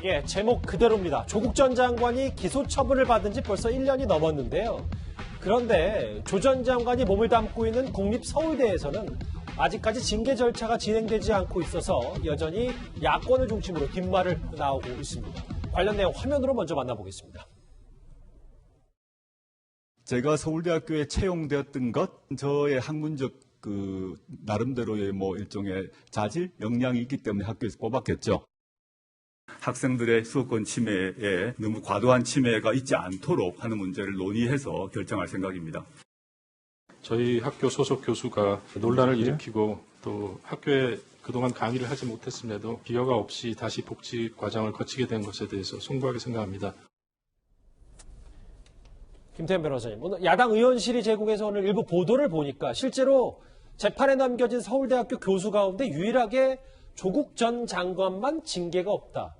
예, 제목 그대로입니다. 조국 전 장관이 기소 처분을 받은 지 벌써 1년이 넘었는데요. 그런데 조 전 장관이 몸을 담고 있는 국립서울대에서는 아직까지 징계 절차가 진행되지 않고 있어서 여전히 야권을 중심으로 뒷말을 나오고 있습니다. 관련 내용 화면으로 먼저 만나보겠습니다. 제가 서울대학교에 채용되었던 것, 저의 학문적 나름대로의 일종의 자질, 역량이 있기 때문에 학교에서 뽑았겠죠. 학생들의 수업권 침해에 너무 과도한 침해가 있지 않도록 하는 문제를 논의해서 결정할 생각입니다. 저희 학교 소속 교수가 논란을 일으키고 또 학교에 그동안 강의를 하지 못했음에도 비허가 없이 다시 복직 과정을 거치게 된 것에 대해서 송구하게 생각합니다. 김태현 변호사님, 오늘 야당 의원실이 제공해서 오늘 일부 보도를 보니까 실제로 재판에 넘겨진 서울대학교 교수 가운데 유일하게 조국 전 장관만 징계가 없다.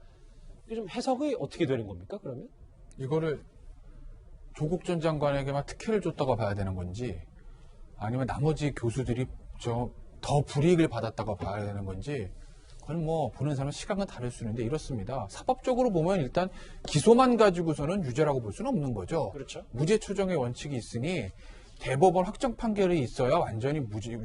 이게 좀 해석이 어떻게 되는 겁니까, 그러면? 이거를 조국 전 장관에게만 특혜를 줬다고 봐야 되는 건지 아니면 나머지 교수들이 더 불이익을 받았다고 봐야 되는 건지 그건 보는 사람은 시각은 다를 수 있는데 이렇습니다. 사법적으로 보면 일단 기소만 가지고서는 유죄라고 볼 수는 없는 거죠. 그렇죠. 무죄 추정의 원칙이 있으니 대법원 확정 판결이 있어야 완전히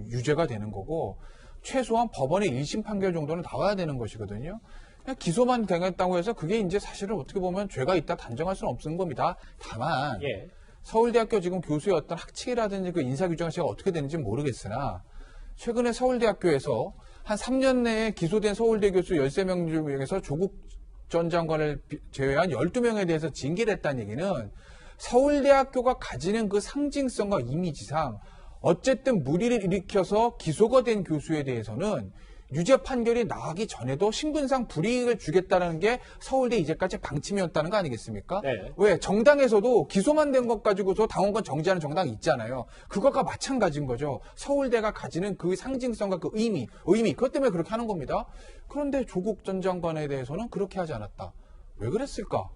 유죄가 되는 거고 최소한 법원의 1심 판결 정도는 나와야 되는 것이거든요. 그냥 기소만 당했다고 해서 그게 이제 사실은 어떻게 보면 죄가 있다 단정할 수는 없는 겁니다. 다만 서울대학교 지금 교수의 어떤 학칙이라든지 그 인사규정이 어떻게 되는지 모르겠으나 최근에 서울대학교에서 한 3년 내에 기소된 서울대 교수 13명 중에서 조국 전 장관을 제외한 12명에 대해서 징계를 했다는 얘기는 서울대학교가 가지는 그 상징성과 이미지상 어쨌든 무리를 일으켜서 기소가 된 교수에 대해서는 유죄 판결이 나가기 전에도 신분상 불이익을 주겠다는 게 서울대 이제까지 방침이었다는 거 아니겠습니까? 네. 왜? 정당에서도 기소만 된 것 가지고서 당원권 정지하는 정당이 있잖아요. 그것과 마찬가지인 거죠. 서울대가 가지는 그 상징성과 그 의미, 그것 때문에 그렇게 하는 겁니다. 그런데 조국 전 장관에 대해서는 그렇게 하지 않았다. 왜 그랬을까?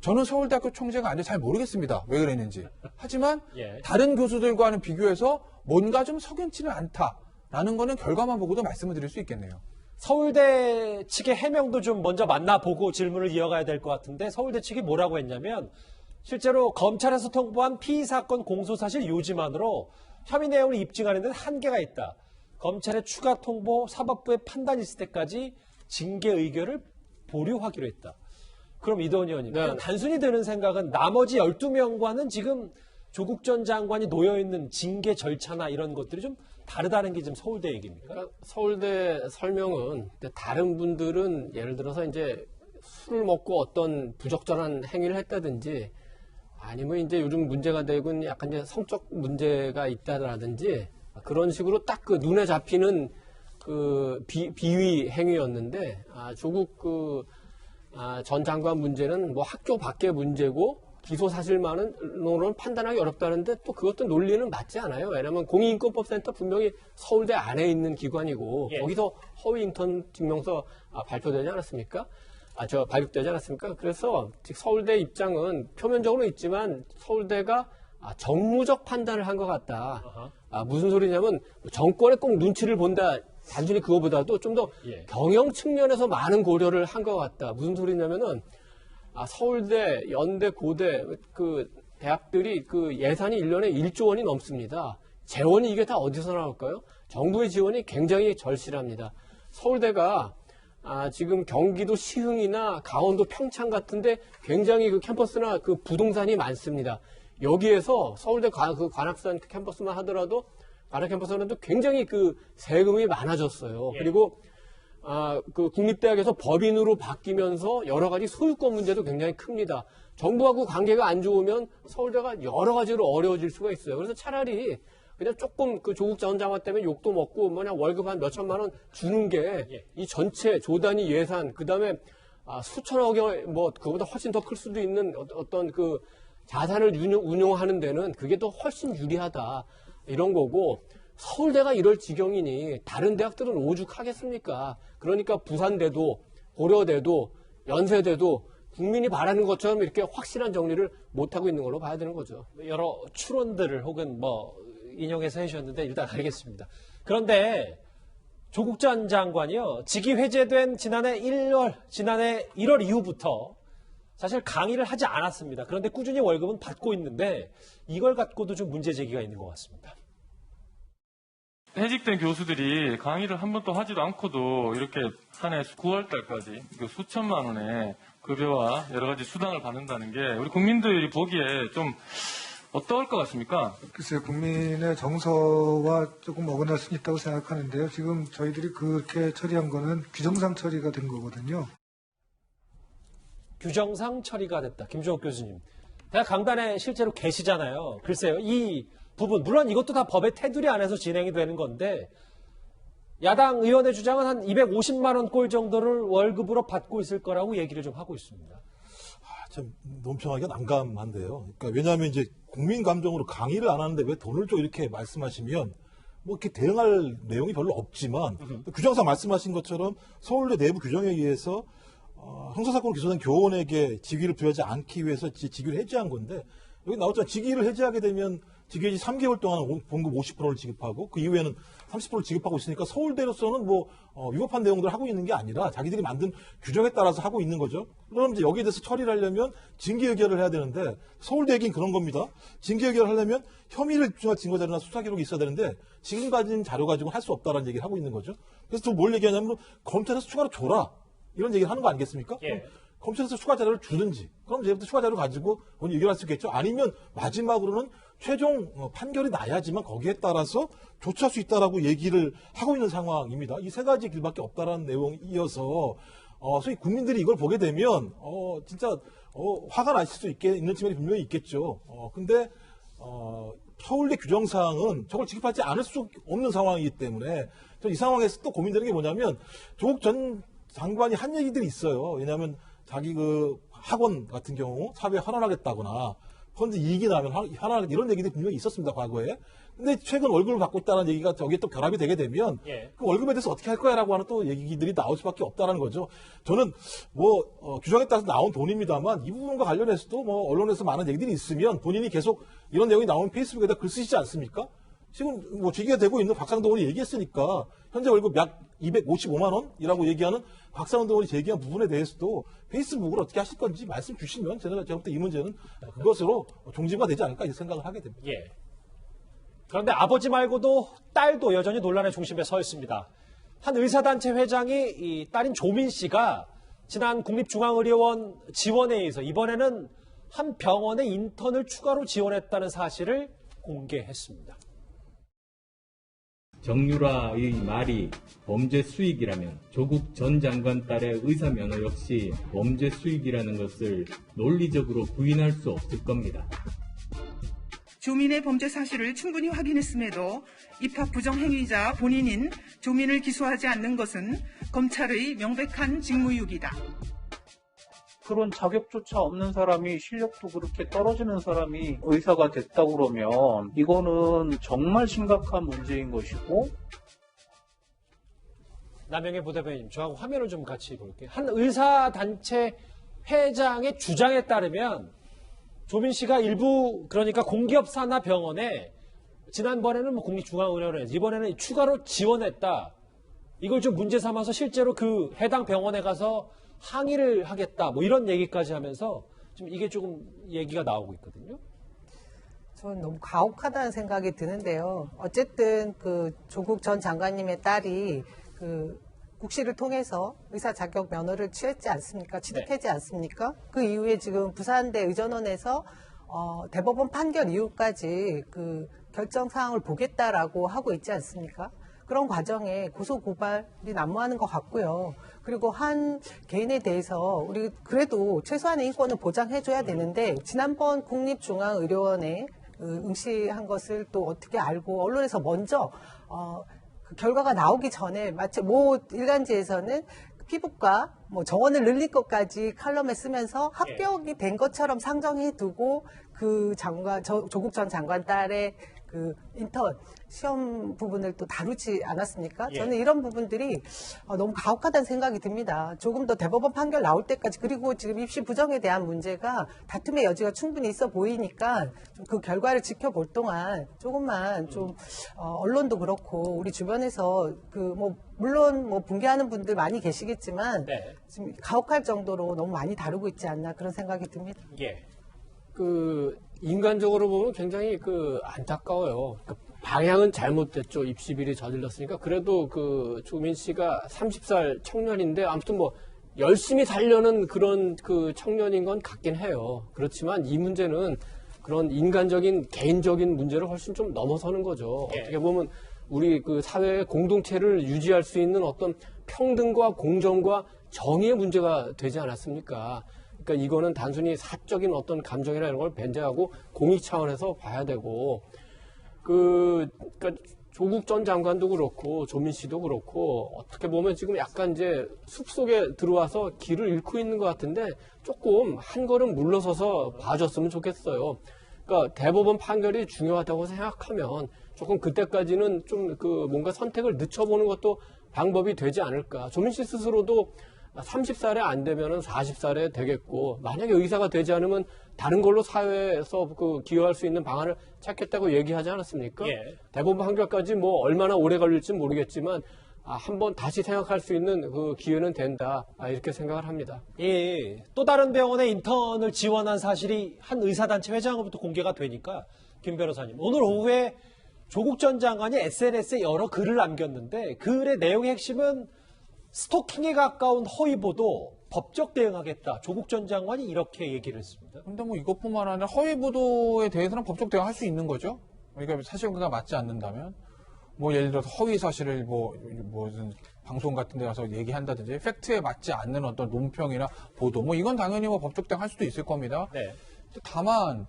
저는 서울대학교 총재가 아닌데 잘 모르겠습니다. 왜 그랬는지. 하지만 다른 교수들과는 비교해서 뭔가 좀 석연치는 않다라는 거는 결과만 보고도 말씀을 드릴 수 있겠네요. 서울대 측의 해명도 좀 먼저 만나보고 질문을 이어가야 될 것 같은데 서울대 측이 뭐라고 했냐면 실제로 검찰에서 통보한 피의 사건 공소사실 요지만으로 혐의 내용을 입증하는 데는 한계가 있다. 검찰의 추가 통보, 사법부의 판단이 있을 때까지 징계 의결을 보류하기로 했다. 그럼 이도원 의원님, 단순히 드는 생각은 나머지 12명과는 지금 조국 전 장관이 놓여있는 징계 절차나 이런 것들이 좀 다르다는 게 지금 서울대 얘기입니까? 그러니까 서울대 설명은 다른 분들은 예를 들어서 이제 술을 먹고 어떤 부적절한 행위를 했다든지 아니면 이제 요즘 문제가 되고 있는 약간 이제 성적 문제가 있다라든지 그런 식으로 딱 그 눈에 잡히는 그 비위 행위였는데 조국 전 장관 문제는 학교 밖의 문제고 기소 사실만으로는 판단하기 어렵다는데 또 그것도 논리는 맞지 않아요. 왜냐하면 공익인권법센터 분명히 서울대 안에 있는 기관이고 거기서 허위 인턴 증명서 발표되지 않았습니까? 발급되지 않았습니까? 그래서 즉 서울대 입장은 표면적으로 있지만 서울대가 정무적 판단을 한 것 같다. 무슨 소리냐면 정권에 꼭 눈치를 본다. 단순히 그거보다도 좀 더 경영 측면에서 많은 고려를 한 것 같다. 무슨 소리냐면은 서울대, 연대, 고대 그 대학들이 그 예산이 1년에 1조 원이 넘습니다. 재원이 이게 다 어디서 나올까요? 정부의 지원이 굉장히 절실합니다. 서울대가 지금 경기도 시흥이나 강원도 평창 같은데 굉장히 그 캠퍼스나 그 부동산이 많습니다. 여기에서 서울대 그 관악산 캠퍼스만 하더라도 관악 캠퍼스는 굉장히 그 세금이 많아졌어요. 그리고 그 국립대학에서 법인으로 바뀌면서 여러 가지 소유권 문제도 굉장히 큽니다. 정부하고 관계가 안 좋으면 서울대가 여러 가지로 어려워질 수가 있어요. 그래서 차라리 그냥 조금 그 조국 전 장관 때문에 욕도 먹고 월급 한 몇천만 원 주는 게 이 전체 조단위 예산 그다음에 수천억 원 그보다 훨씬 더 클 수도 있는 어떤 그 자산을 운용하는 데는 그게 더 훨씬 유리하다 이런 거고 서울대가 이럴 지경이니 다른 대학들은 오죽하겠습니까? 그러니까 부산대도 고려대도 연세대도 국민이 바라는 것처럼 이렇게 확실한 정리를 못하고 있는 걸로 봐야 되는 거죠. 여러 추론들을 혹은 인용해서 해주셨는데 일단 알겠습니다. 그런데 조국 전 장관이요. 직위 회제된 지난해 1월 이후부터 사실 강의를 하지 않았습니다. 그런데 꾸준히 월급은 받고 있는데 이걸 갖고도 좀 문제 제기가 있는 것 같습니다. 해직된 교수들이 강의를 한 번도 하지도 않고도 이렇게 한 해 9월 달까지 수천만 원의 급여와 여러 가지 수당을 받는다는 게 우리 국민들이 보기에 좀 어떨 것 같습니까? 글쎄요, 국민의 정서와 조금 어긋날 수는 있다고 생각하는데요. 지금 저희들이 그렇게 처리한 거는 규정상 처리가 된 거거든요. 규정상 처리가 됐다. 김종욱 교수님. 대학 강단에 실제로 계시잖아요. 글쎄요, 이 부분, 물론 이것도 다 법의 테두리 안에서 진행이 되는 건데, 야당 의원의 주장은 한 250만 원 꼴 정도를 월급으로 받고 있을 거라고 얘기를 좀 하고 있습니다. 참 논평하기가 난감한데요. 그러니까 왜냐하면 이제 국민 감정으로 강의를 안 하는데 왜 돈을 줘 이렇게 말씀하시면 뭐 이렇게 대응할 내용이 별로 없지만 규정상 말씀하신 것처럼 서울대 내부 규정에 의해서 형사사건으로 기소된 교원에게 직위를 부여하지 않기 위해서 직위를 해지한 건데 여기 나왔잖아요. 직위를 해지하게 되면 직위 해지 3개월 동안 봉급 50%를 지급하고 그 이후에는 30%를 지급하고 있으니까 서울대로서는 뭐 위법한 내용들을 하고 있는 게 아니라 자기들이 만든 규정에 따라서 하고 있는 거죠. 그럼 이제 여기에 대해서 처리를 하려면 징계 의결을 해야 되는데 서울대 얘기는 그런 겁니다. 징계 의결을 하려면 혐의를 입증할 증거 자료나 수사 기록이 있어야 되는데 지금 가진 자료 가지고는 할 수 없다라는 얘기를 하고 있는 거죠. 그래서 또 뭘 얘기하냐면 검찰에서 추가로 줘라 이런 얘기를 하는 거 아니겠습니까? 예. 검찰에서 추가 자료를 주든지 그럼 이제부터 추가 자료 가지고 본인이 의결할 수 있겠죠. 아니면 마지막으로는 최종 판결이 나야지만 거기에 따라서 조치할 수 있다라고 얘기를 하고 있는 상황입니다. 이 세 가지 길밖에 없다라는 내용이어서 소위 국민들이 이걸 보게 되면 진짜 화가 나실 수 있는 측면이 분명히 있겠죠. 근데 서울대 규정상은 저걸 지급하지 않을 수 없는 상황이기 때문에 이 상황에서 또 고민되는 게 뭐냐면 조국 전 장관이 한 얘기들이 있어요. 왜냐하면 자기 그 학원 같은 경우 사회에 환원하겠다거나 펀드 이익이 나면 환원하겠다 이런 얘기들이 분명히 있었습니다. 과거에. 근데 최근 월급을 받고 있다는 얘기가 저기에 또 결합이 되게 되면 그 월급에 대해서 어떻게 할 거야라고 하는 또 얘기들이 나올 수밖에 없다는 거죠. 저는 규정에 따라서 나온 돈입니다만 이 부분과 관련해서도 언론에서 많은 얘기들이 있으면 본인이 계속 이런 내용이 나오면 페이스북에다 글 쓰시지 않습니까? 지금 제기가 되고 있는 박상도 의원이 얘기했으니까 현재 월급 약 255만 원이라고 얘기하는 박상도 의원이 제기한 부분에 대해서도 페이스북을 어떻게 하실 건지 말씀 주시면 제가 볼 때 이 문제는 그것으로 종지가 되지 않을까 이런 생각을 하게 됩니다. 예. 그런데 아버지 말고도 딸도 여전히 논란의 중심에 서 있습니다. 한 의사단체 회장이 이 딸인 조민 씨가 지난 국립중앙의료원 지원에 의해서 이번에는 한 병원의 인턴을 추가로 지원했다는 사실을 공개했습니다. 정유라의 말이 범죄 수익이라면 조국 전 장관 딸의 의사 면허 역시 범죄 수익이라는 것을 논리적으로 부인할 수 없을 겁니다. 조민의 범죄 사실을 충분히 확인했음에도 입학 부정 행위자 본인인 조민을 기소하지 않는 것은 검찰의 명백한 직무유기다. 그런 자격조차 없는 사람이 실력도 그렇게 떨어지는 사람이 의사가 됐다고 그러면 이거는 정말 심각한 문제인 것이고. 남영애 부대변인, 저하고 화면을 좀 같이 볼게요. 한 의사단체 회장의 주장에 따르면 조민 씨가 일부 그러니까 공기업 산하 병원에 지난번에는 국립중앙의료원에 이번에는 추가로 지원했다. 이걸 좀 문제 삼아서 실제로 그 해당 병원에 가서 항의를 하겠다. 이런 얘기까지 하면서 좀 이게 조금 얘기가 나오고 있거든요. 저는 너무 가혹하다는 생각이 드는데요. 어쨌든 그 조국 전 장관님의 딸이 그 국시를 통해서 의사 자격 면허를 취했지 않습니까? 취득했지 않습니까? 그 이후에 지금 부산대 의전원에서 대법원 판결 이후까지 그 결정 사항을 보겠다라고 하고 있지 않습니까? 그런 과정에 고소 고발이 난무하는 것 같고요. 그리고 한 개인에 대해서 우리 그래도 최소한의 인권을 보장해줘야 되는데 지난번 국립중앙의료원에 응시한 것을 또 어떻게 알고 언론에서 먼저 그 결과가 나오기 전에 마치 일간지에서는 피부과 정원을 늘릴 것까지 칼럼에 쓰면서 합격이 된 것처럼 상정해두고 그 조국 전 장관 딸의 그 인턴 시험 부분을 또 다루지 않았습니까? 예. 저는 이런 부분들이 너무 가혹하다는 생각이 듭니다. 조금 더 대법원 판결 나올 때까지, 그리고 지금 입시 부정에 대한 문제가 다툼의 여지가 충분히 있어 보이니까 좀 그 결과를 지켜볼 동안 조금만 좀 언론도 그렇고 우리 주변에서 물론 붕괴하는 분들 많이 계시겠지만 네. 지금 가혹할 정도로 너무 많이 다루고 있지 않나 그런 생각이 듭니다. 예. 인간적으로 보면 굉장히 안타까워요. 방향은 잘못됐죠. 입시 비리 저질렀으니까. 그래도 조민 씨가 30살 청년인데 아무튼 열심히 살려는 그런 청년인 건 같긴 해요. 그렇지만 이 문제는 그런 인간적인 개인적인 문제를 훨씬 좀 넘어서는 거죠. 예. 어떻게 보면 우리 사회의 공동체를 유지할 수 있는 어떤 평등과 공정과 정의의 문제가 되지 않았습니까? 그러니까 이거는 단순히 사적인 어떤 감정이나 이런 걸 배제하고 공익 차원에서 봐야 되고, 그러니까 조국 전 장관도 그렇고 조민 씨도 그렇고 어떻게 보면 지금 약간 이제 숲속에 들어와서 길을 잃고 있는 것 같은데 조금 한 걸음 물러서서 봐줬으면 좋겠어요. 그러니까 대법원 판결이 중요하다고 생각하면 조금 그때까지는 좀 뭔가 선택을 늦춰보는 것도 방법이 되지 않을까. 조민 씨 스스로도 30살에 안 되면은 40살에 되겠고, 만약에 의사가 되지 않으면 다른 걸로 사회에서 기여할 수 있는 방안을 찾겠다고 얘기하지 않았습니까? 예. 대법원 판결까지 얼마나 오래 걸릴지 모르겠지만, 한번 다시 생각할 수 있는 기회는 된다. 이렇게 생각을 합니다. 예, 또 다른 병원에 인턴을 지원한 사실이 한 의사단체 회장으로부터 공개가 되니까, 김 변호사님, 오늘 오후에 조국 전 장관이 SNS에 여러 글을 남겼는데, 글의 내용의 핵심은 스토킹에 가까운 허위 보도, 법적 대응하겠다. 조국 전 장관이 이렇게 얘기를 했습니다. 근데 이것뿐만 아니라 허위 보도에 대해서는 법적 대응할 수 있는 거죠. 그러니까 사실관계가 맞지 않는다면, 예를 들어서 허위 사실을 무슨 방송 같은 데 가서 얘기한다든지, 팩트에 맞지 않는 어떤 논평이나 보도, 이건 당연히 법적 대응할 수도 있을 겁니다. 네. 다만,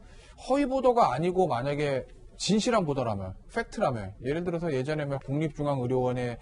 허위 보도가 아니고 만약에 진실한 보도라면, 팩트라면, 예를 들어서 예전에 국립중앙의료원에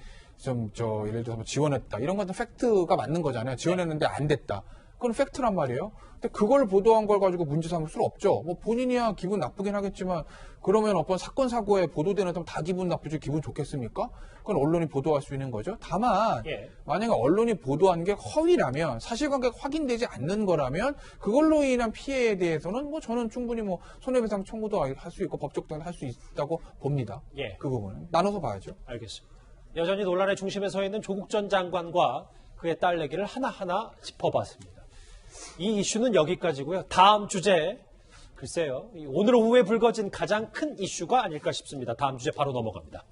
예를 들어서 지원했다. 이런 것도 팩트가 맞는 거잖아요. 지원했는데 안 됐다. 그건 팩트란 말이에요. 근데 그걸 보도한 걸 가지고 문제 삼을 수는 없죠. 본인이야 기분 나쁘긴 하겠지만, 그러면 어떤 사건, 사고에 보도되는 사람 다 기분 나쁘지 기분 좋겠습니까? 그건 언론이 보도할 수 있는 거죠. 다만, 만약에 언론이 보도한 게 허위라면, 사실관계가 확인되지 않는 거라면, 그걸로 인한 피해에 대해서는 저는 충분히 손해배상 청구도 할 수 있고, 법적 대응을 할 수 있다고 봅니다. 예. 그 부분은. 나눠서 봐야죠. 알겠습니다. 여전히 논란의 중심에 서 있는 조국 전 장관과 그의 딸 얘기를 하나하나 짚어봤습니다. 이 이슈는 여기까지고요. 다음 주제, 글쎄요. 오늘 오후에 불거진 가장 큰 이슈가 아닐까 싶습니다. 다음 주제 바로 넘어갑니다.